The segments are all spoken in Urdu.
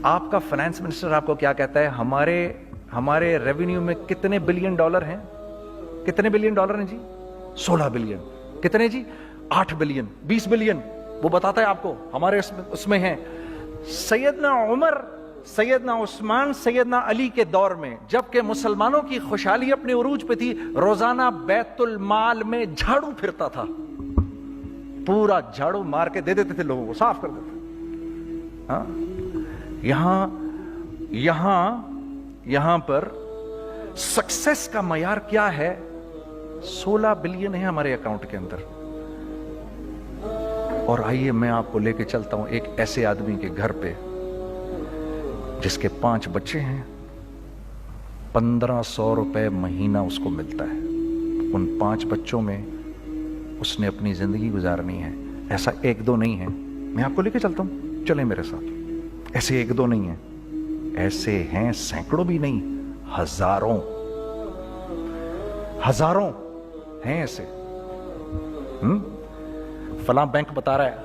آپ کا فائنانس منسٹر آپ کو کیا کہتا ہے؟ ہمارے ریونیو میں کتنے بلین ڈالر ہیں؟ کتنے بلین ڈالر ہیں جی؟ 16 بلین. کتنے جی؟ 8 بلین 20 بلین. وہ بتاتا ہے آپ کو ہمارے اس میں ہیں. سیدنا عمر، سیدنا عثمان، سیدنا علی کے دور میں جبکہ مسلمانوں کی خوشحالی اپنے عروج پہ تھی، روزانہ بیت المال میں جھاڑو پھرتا تھا، پورا جھاڑو مار کے دے دیتے تھے لوگوں کو، صاف کر دیتے. ہاں یہاں پر سکسیس کا معیار کیا ہے؟ 16 بلین ہے ہمارے اکاؤنٹ کے اندر. اور آئیے میں آپ کو لے کے چلتا ہوں ایک ایسے آدمی کے گھر پہ جس کے 5 بچے ہیں، 1500 روپے مہینہ اس کو ملتا ہے. ان 5 بچوں میں اس نے اپنی زندگی گزارنی ہے. ایسا 1-2 نہیں ہے. میں آپ کو لے کے چلتا ہوں، چلیں میرے ساتھ. ایسے 1-2 نہیں ہیں، ایسے ہیں سینکڑوں بھی نہیں، ہزاروں ہیں ایسے. فلاں بینک بتا رہا ہے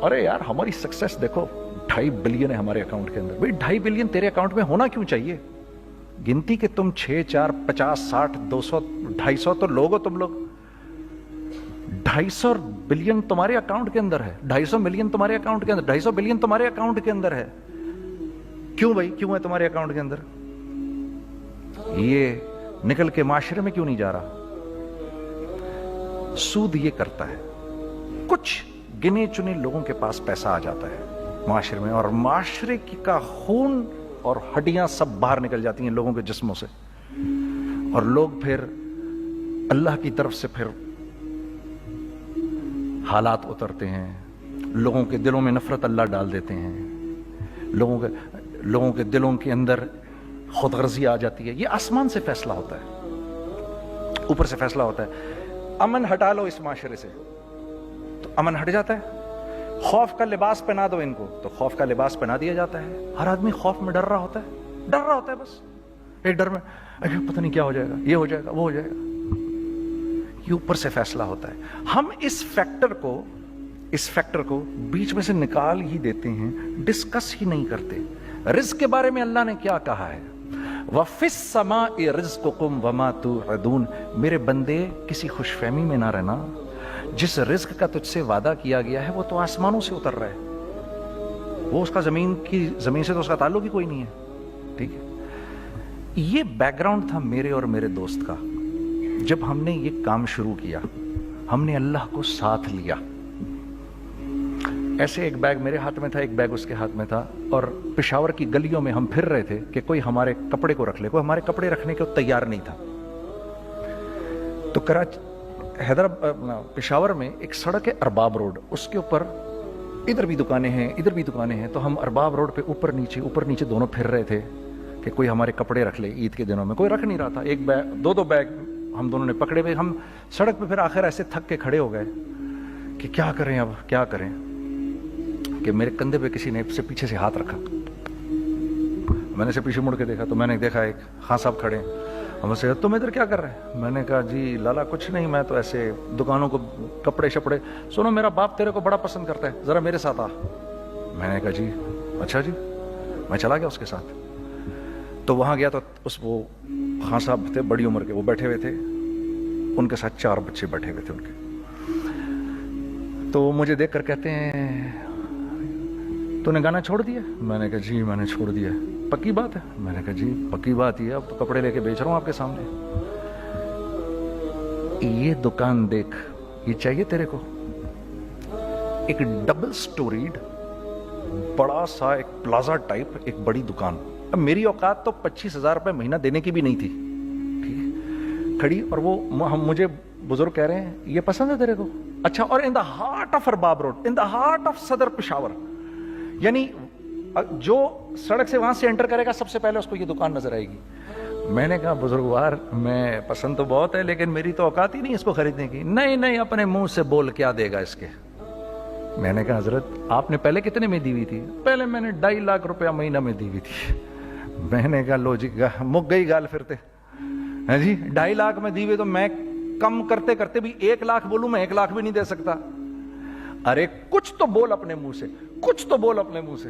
ارے یار ہماری سکسیس دیکھو 2.5 بلین ہے ہمارے اکاؤنٹ کے اندر. بھائی 2.5 بلین تیرے اکاؤنٹ میں ہونا کیوں چاہیے؟ گنتی کہ تم 6 4 50 60 200 250 تو لوگ ہو تم لوگ. 250 بلین تمہارے اکاؤنٹ کے اندر ہے، 250 ملین تمہارے اکاؤنٹ کے اندر، 250 بلین تمہارے اکاؤنٹ کے اندر ہے. کیوں بھائی کیوں ہے تمہارے اکاؤنٹ کے اندر؟ یہ نکل کے معاشرے میں کیوں نہیں جا رہا؟ سود یہ کرتا ہے، کچھ گنے چنے لوگوں کے پاس پیسہ آ جاتا ہے معاشرے میں، اور معاشرے کا خون اور ہڈیاں سب باہر نکل جاتی ہیں لوگوں کے جسموں سے، اور لوگ پھر اللہ کی طرف سے پھر حالات اترتے ہیں. لوگوں کے دلوں میں نفرت اللہ ڈال دیتے ہیں، لوگوں کے دلوں کے اندر خود غرضی آ جاتی ہے. یہ آسمان سے فیصلہ ہوتا ہے، اوپر سے فیصلہ ہوتا ہے. امن ہٹا لو اس معاشرے سے تو امن ہٹ جاتا ہے. خوف کا لباس پہنا دو ان کو تو خوف کا لباس پہنا دیا جاتا ہے. ہر آدمی خوف میں ڈر رہا ہوتا ہے بس ایک ڈر میں پتہ نہیں کیا ہو جائے گا، یہ ہو جائے گا، وہ ہو جائے گا. یہ اوپر سے فیصلہ ہوتا ہے. ہم اس فیکٹر کو بیچ میں سے نکال ہی دیتے ہیں، ڈسکس ہی نہیں کرتے. رزق کے بارے میں اللہ نے کیا کہا ہے؟ وَفِي السَّمَاءِ رِزْقُكُمْ وَمَا تُوعَدُونَ. میرے بندے کسی خوش فہمی میں نہ رہنا. جس رزق کا تجھ سے وعدہ کیا گیا ہے وہ تو آسمانوں سے اتر رہا ہے، وہ اس کا زمین سے تو اس کا تعلق ہی کوئی نہیں ہے. ٹھیک ہے، یہ بیک گراؤنڈ تھا میرے اور میرے دوست کا. جب ہم نے یہ کام شروع کیا ہم نے اللہ کو ساتھ لیا. ایسے ایک بیگ میرے ہاتھ میں تھا، ایک بیگ اس کے ہاتھ میں تھا، اور پشاور کی گلیوں میں ہم پھر رہے تھے کہ کوئی ہمارے کپڑے کو رکھ لے. کوئی ہمارے کپڑے رکھنے کو تیار نہیں تھا. تو پشاور میں ایک سڑک ہے ارباب روڈ، اس کے اوپر ادھر بھی دکانیں ہیں تو ہم ارباب روڈ پہ اوپر نیچے دونوں پھر رہے تھے کہ کوئی ہمارے کپڑے رکھ لے. عید کے دنوں میں کوئی رکھ نہیں رہا تھا. ایک بیگ 2 بیگ ہم دونوں نے پکڑے ہوئے. ہم سڑک پہ پھر آخر ایسے تھک کے کھڑے ہو گئے کہ کیا کریں کہ میرے کندھے پہ کسی نے سے پیچھے سے ہاتھ رکھا. میں نے سے پیچھے مڑ کے دیکھا تو میں نے دیکھا ایک خان صاحب کھڑے ہیں. ہم سے تم ادھر کیا کر رہے ہیں؟ میں نے کہا جی لالا کچھ نہیں، میں تو ایسے دکانوں کو کپڑے شپڑے. سنو میرا باپ تیرے کو بڑا پسند کرتا ہے، ذرا میرے ساتھ آ. میں نے کہا جی اچھا جی. میں چلا گیا اس کے ساتھ. تو وہاں گیا تو وہ خان صاحب تھے بڑی عمر کے، وہ بیٹھے ہوئے تھے، ان کے ساتھ 4 بچے بیٹھے ہوئے تھے ان کے. تو مجھے دیکھ کر کہتے ہیں تو نے گانا چھوڑ دیا؟ میں نے کہا جی میں نے چھوڑ دیا. پکی بات ہے؟ میں نے کہا جی پکی بات ہی ہے، اب تو کپڑے لے کے بیچ رہا ہوں آپ کے سامنے. یہ دکان دیکھ، یہ چاہیے تیرے کو؟ ایک ڈبل سٹوریڈ بڑا سا ایک پلازا ٹائپ ایک بڑی دکان. اب میری اوقات تو 25,000 روپے مہینہ دینے کی بھی نہیں تھی. ٹھیک کھڑی، اور وہ مجھے بزرگ کہہ رہے ہیں یہ پسند ہے تیرے کو؟ اچھا. اور in the heart of Arbab road, in the heart of Saddar Peshawar, یعنی جو سڑک سے وہاں سے انٹر کرے گا سب سے پہلے اس کو یہ دکان نظر آئے گی. میں نے کہا بزرگوار میں پسند تو بہت ہے لیکن میری تو اوقات ہی نہیں اس کو خریدنے کی. نہیں اپنے منہ سے بول کیا دے گا اس کے. میں نے کہا حضرت آپ نے پہلے کتنے میں دی ہوئی تھی؟ پہلے میں نے 2.5 لاکھ روپیہ مہینہ میں دی ہوئی تھی. میں نے کہا لو جی مک گئی گال پھرتے ہیں جی. 2.5 لاکھ میں دی ہوئی تو میں کم کرتے کرتے بھی 1 لاکھ بولوں، میں 1 لاکھ بھی نہیں دے سکتا. ارے کچھ تو بول اپنے منہ سے، کچھ تو بول اپنے منہ سے.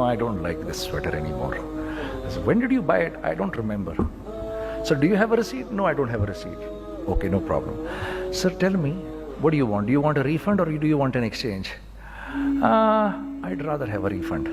I don't like this sweater anymore. I said, when did you buy it? I don't remember. So do you have a receipt? No, I don't have a receipt. Okay, no problem. Sir, tell me, what do you want? Do you want a refund or do you want an exchange? I'd rather have a refund.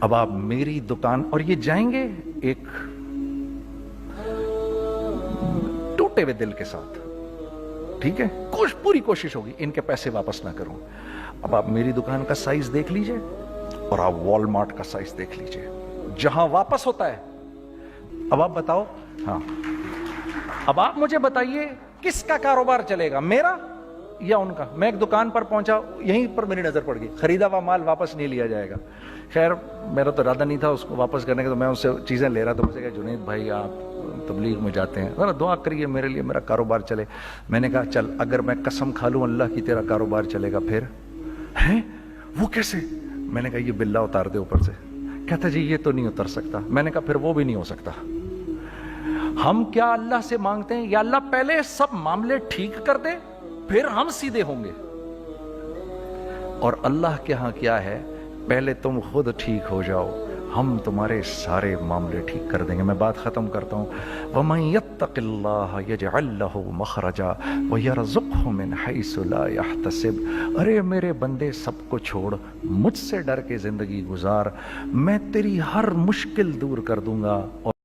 اب آپ میری دکان, اور یہ جائیں گے ایک ٹوٹے ہوئے دل کے ساتھ, ٹھیک ہے, پوری کوشش ہوگی ان کے پیسے واپس نہ کروں. اب آپ میری دکان کا سائز دیکھ لیجئے اور آپ وال مارٹ کا سائز دیکھ لیجئے, جہاں واپس ہوتا ہے. اب آپ بتاؤ, ہاں اب آپ مجھے بتائیے کس کا کاروبار چلے گا, میرا یا ان کا؟ میں ایک دکان پر پہنچا, یہیں پر میری نظر پڑ گئی, خریدا ہوا مال واپس نہیں لیا جائے گا. خیر میرا تو ارادہ نہیں تھا اس کو واپس کرنے کا, تو میں اس سے چیزیں لے رہا تھا. مجھے کہا جنید بھائی آپ تبلیغ میں جاتے ہیں, ذرا دعا کریے میرے لیے, میرا کاروبار چلے. میں نے کہا چل اگر میں قسم کھا لوں اللہ کی تیرا کاروبار چلے گا پھر؟ ہیں وہ کیسے؟ میں نے کہا یہ بلا اتار دے اوپر سے. کہتا جی یہ تو نہیں اتر سکتا. میں نے کہا پھر وہ بھی نہیں ہو سکتا. ہم کیا اللہ سے مانگتے ہیں, یا اللہ پہلے سب معاملے ٹھیک کر دے پھر ہم سیدھے ہوں گے. اور اللہ کے ہاں کیا ہے, پہلے تم خود ٹھیک ہو جاؤ, ہم تمہارے سارے معاملے ٹھیک کر دیں گے. میں بات ختم کرتا ہوں. وَمَن يَتَّقِ اللَّهَ يَجْعَلْ لَهُ مَخْرَجًا وَيَرْزُقْهُ مِنْ حَيْثُ لَا يَحْتَسِبُ. ارے میرے بندے سب کو چھوڑ, مجھ سے ڈر کے زندگی گزار, میں تیری ہر مشکل دور کر دوں گا. اور